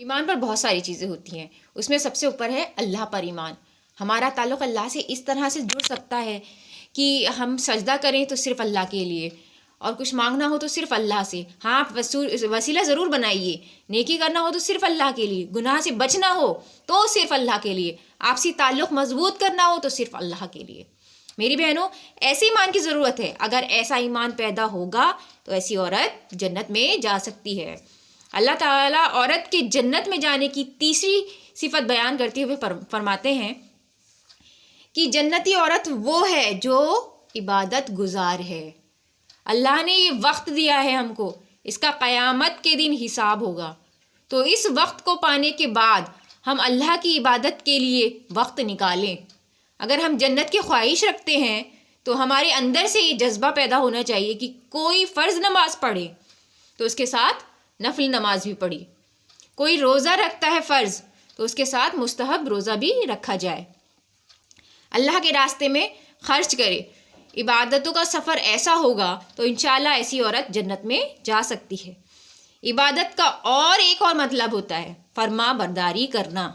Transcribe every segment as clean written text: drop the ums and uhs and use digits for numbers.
ایمان پر بہت ساری چیزیں ہوتی ہیں، اس میں سب سے اوپر ہے اللہ پر ایمان۔ ہمارا تعلق اللہ سے اس طرح سے جڑ سکتا ہے کہ ہم سجدہ کریں تو صرف اللہ کے لیے، اور کچھ مانگنا ہو تو صرف اللہ سے۔ ہاں وسیلہ ضرور بنائیے، نیکی کرنا ہو تو صرف اللہ کے لیے، گناہ سے بچنا ہو تو صرف اللہ کے لیے، آپسی تعلق مضبوط کرنا ہو تو صرف اللہ کے لیے۔ میری بہنوں، ایسے ایمان کی ضرورت ہے۔ اگر ایسا ایمان پیدا ہوگا تو ایسی عورت جنت میں جا سکتی ہے۔ اللہ تعالیٰ عورت کے جنت میں جانے کی تیسری صفت بیان کرتے ہوئے فرماتے ہیں کہ جنتی عورت وہ ہے جو عبادت گزار ہے۔ اللہ نے یہ وقت دیا ہے ہم کو، اس کا قیامت کے دن حساب ہوگا، تو اس وقت کو پانے کے بعد ہم اللہ کی عبادت کے لیے وقت نکالیں۔ اگر ہم جنت کی خواہش رکھتے ہیں تو ہمارے اندر سے یہ جذبہ پیدا ہونا چاہیے کہ کوئی فرض نماز پڑھے تو اس کے ساتھ نفل نماز بھی پڑھی، کوئی روزہ رکھتا ہے فرض تو اس کے ساتھ مستحب روزہ بھی رکھا جائے، اللہ کے راستے میں خرچ کرے۔ عبادتوں کا سفر ایسا ہوگا تو انشاءاللہ ایسی عورت جنت میں جا سکتی ہے۔ عبادت کا ایک اور مطلب ہوتا ہے فرما برداری کرنا۔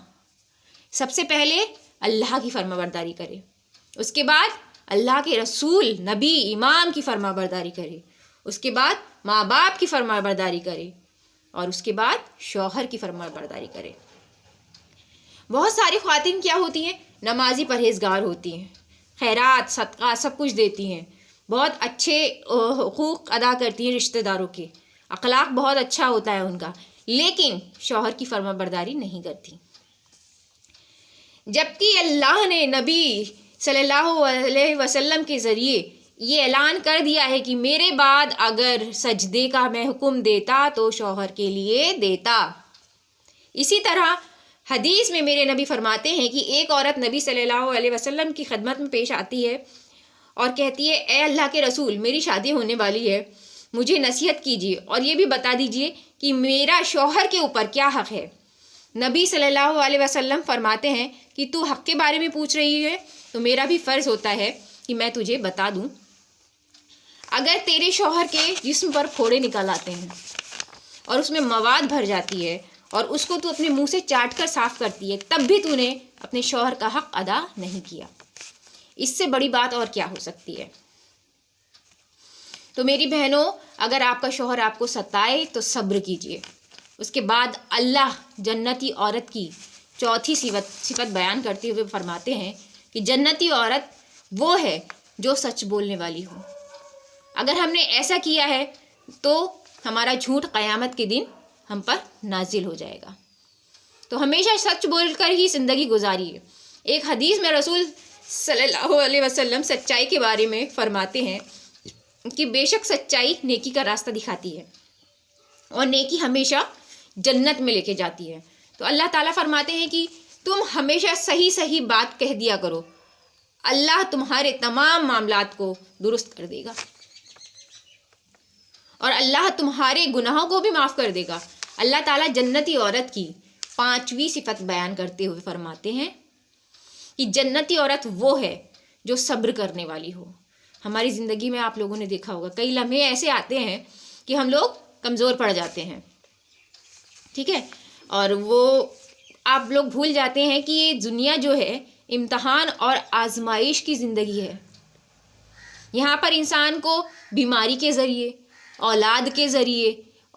سب سے پہلے اللہ کی فرما برداری کرے، اس کے بعد اللہ کے رسول، نبی، امام کی فرما برداری کرے، اس کے بعد ماں باپ کی فرما برداری کرے، اور اس کے بعد شوہر کی فرما برداری کرے۔ بہت ساری خواتین کیا ہوتی ہیں؟ نمازی پرہیزگار ہوتی ہیں، خیرات صدقہ سب کچھ دیتی ہیں، بہت اچھے حقوق ادا کرتی ہیں رشتہ داروں کے، اخلاق بہت اچھا ہوتا ہے ان کا، لیکن شوہر کی فرما برداری نہیں کرتی۔ جبکہ اللہ نے نبی صلی اللہ علیہ وسلم کے ذریعے یہ اعلان کر دیا ہے کہ میرے بعد اگر سجدے کا میں حکم دیتا تو شوہر کے لیے دیتا۔ اسی طرح حدیث میں میرے نبی فرماتے ہیں کہ ایک عورت نبی صلی اللہ علیہ وسلم کی خدمت میں پیش آتی ہے اور کہتی ہے، اے اللہ کے رسول، میری شادی ہونے والی ہے، مجھے نصیحت کیجیے اور یہ بھی بتا دیجیے کہ میرا شوہر کے اوپر کیا حق ہے۔ نبی صلی اللہ علیہ وسلم فرماتے ہیں کہ تو حق کے بارے میں پوچھ رہی ہے تو میرا بھی فرض ہوتا ہے کہ میں تجھے بتا دوں۔ اگر تیرے شوہر کے جسم پر پھوڑے نکل آتے ہیں اور اس میں مواد بھر جاتی ہے اور اس کو تو اپنے منہ سے چاٹ کر صاف کرتی ہے، تب بھی تو نے اپنے شوہر کا حق ادا نہیں کیا، اس سے بڑی بات اور کیا ہو سکتی ہے؟ تو میری بہنوں، اگر آپ کا شوہر آپ کو ستائے تو صبر کیجیے۔ اس کے بعد اللہ جنتی عورت کی چوتھی صفت بیان کرتے ہوئے فرماتے ہیں کہ جنتی عورت وہ ہے جو سچ بولنے والی ہو۔ اگر ہم نے ایسا کیا ہے تو ہمارا جھوٹ قیامت کے دن ہم پر نازل ہو جائے گا، تو ہمیشہ سچ بول کر ہی زندگی گزاریے۔ ایک حدیث میں رسول صلی اللہ علیہ وسلم سچائی کے بارے میں فرماتے ہیں کہ بے شک سچائی نیکی کا راستہ دکھاتی ہے اور نیکی ہمیشہ جنت میں لے کے جاتی ہے۔ تو اللہ تعالیٰ فرماتے ہیں کہ تم ہمیشہ صحیح بات کہہ دیا کرو، اللہ تمہارے تمام معاملات کو درست کر دے گا اور اللہ تمہارے گناہوں کو بھی معاف کر دے گا۔ اللہ تعالیٰ جنتی عورت کی پانچویں صفت بیان کرتے ہوئے فرماتے ہیں کہ جنتی عورت وہ ہے جو صبر کرنے والی ہو۔ ہماری زندگی میں آپ لوگوں نے دیکھا ہوگا کئی لمحے ایسے آتے ہیں کہ ہم لوگ کمزور پڑ جاتے ہیں، ٹھیک ہے، اور وہ آپ لوگ بھول جاتے ہیں کہ یہ دنیا جو ہے امتحان اور آزمائش کی زندگی ہے۔ یہاں پر انسان کو بیماری کے ذریعے، اولاد کے ذریعے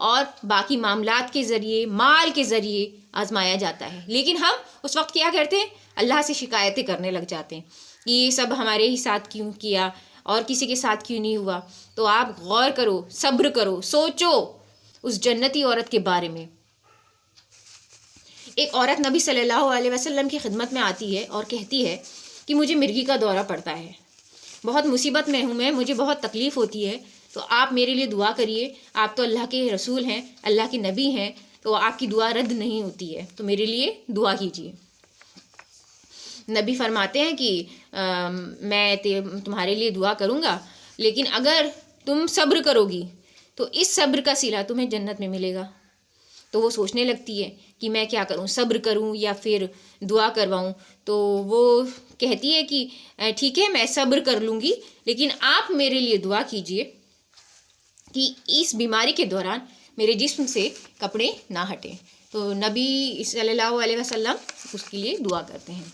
اور باقی معاملات کے ذریعے، مال کے ذریعے آزمایا جاتا ہے، لیکن ہم اس وقت کیا کرتے ہیں؟ اللہ سے شکایتیں کرنے لگ جاتے ہیں کہ یہ سب ہمارے ہی ساتھ کیوں کیا اور کسی کے ساتھ کیوں نہیں ہوا۔ تو آپ غور کرو، صبر کرو، سوچو اس جنتی عورت کے بارے میں۔ ایک عورت نبی صلی اللہ علیہ وسلم کی خدمت میں آتی ہے اور کہتی ہے کہ مجھے مرگی کا دورہ پڑتا ہے، بہت مصیبت میں ہوں میں، مجھے بہت تکلیف ہوتی ہے، تو آپ میرے لیے دعا کریے۔ آپ تو اللہ کے رسول ہیں، اللہ کے نبی ہیں، تو آپ کی دعا رد نہیں ہوتی ہے، تو میرے لیے دعا کیجیے۔ نبی فرماتے ہیں کہ میں تمہارے لیے دعا کروں گا، لیکن اگر تم صبر کرو گی تو اس صبر کا صلہ تمہیں جنت میں ملے گا۔ تو وہ سوچنے لگتی ہے کہ میں کیا کروں، صبر کروں یا پھر دعا کرواؤں؟ تو وہ کہتی ہے کہ ٹھیک ہے، میں صبر کر لوں گی، لیکن آپ میرے لیے دعا کیجیے کہ اس بیماری کے دوران میرے جسم سے کپڑے نہ ہٹیں۔ تو نبی صلی اللہ علیہ وسلم اس کے لیے دعا کرتے ہیں۔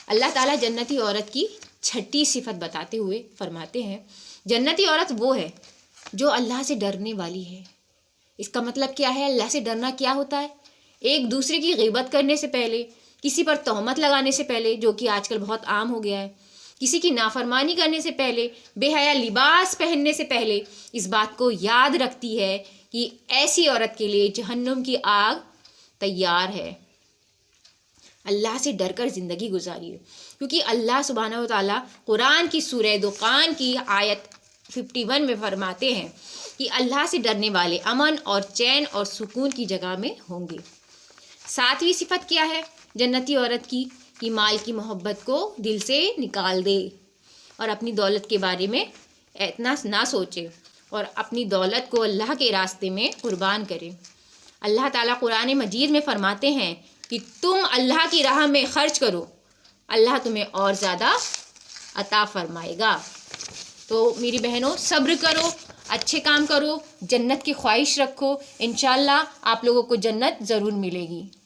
اللہ تعالیٰ جنتی عورت کی چھٹی صفت بتاتے ہوئے فرماتے ہیں، جنتی عورت وہ ہے جو اللہ سے ڈرنے والی ہے۔ اس کا مطلب کیا ہے؟ اللہ سے ڈرنا کیا ہوتا ہے؟ ایک دوسرے کی غیبت کرنے سے پہلے، کسی پر تہمت لگانے سے پہلے، جو کہ آج کل بہت عام ہو گیا ہے، کسی کی نافرمانی کرنے سے پہلے، بے حیا لباس پہننے سے پہلے اس بات کو یاد رکھتی ہے کہ ایسی عورت کے لیے جہنم کی آگ تیار ہے۔ اللہ سے ڈر کر زندگی گزاری ہے، کیونکہ اللہ سبحانہ و تعالیٰ قرآن کی سورہ دخان کی آیت 51 میں فرماتے ہیں کہ اللہ سے ڈرنے والے امن اور چین اور سکون کی جگہ میں ہوں گے۔ ساتویں صفت کیا ہے جنتی عورت کی؟ کہ مال کی محبت کو دل سے نکال دے اور اپنی دولت کے بارے میں اتنا نہ سوچے اور اپنی دولت کو اللہ کے راستے میں قربان کرے۔ اللہ تعالیٰ قرآن مجید میں فرماتے ہیں کہ تم اللہ کی راہ میں خرچ کرو، اللہ تمہیں اور زیادہ عطا فرمائے گا۔ تو میری بہنوں، صبر کرو، اچھے کام کرو، جنت کی خواہش رکھو، انشاءاللہ آپ لوگوں کو جنت ضرور ملے گی۔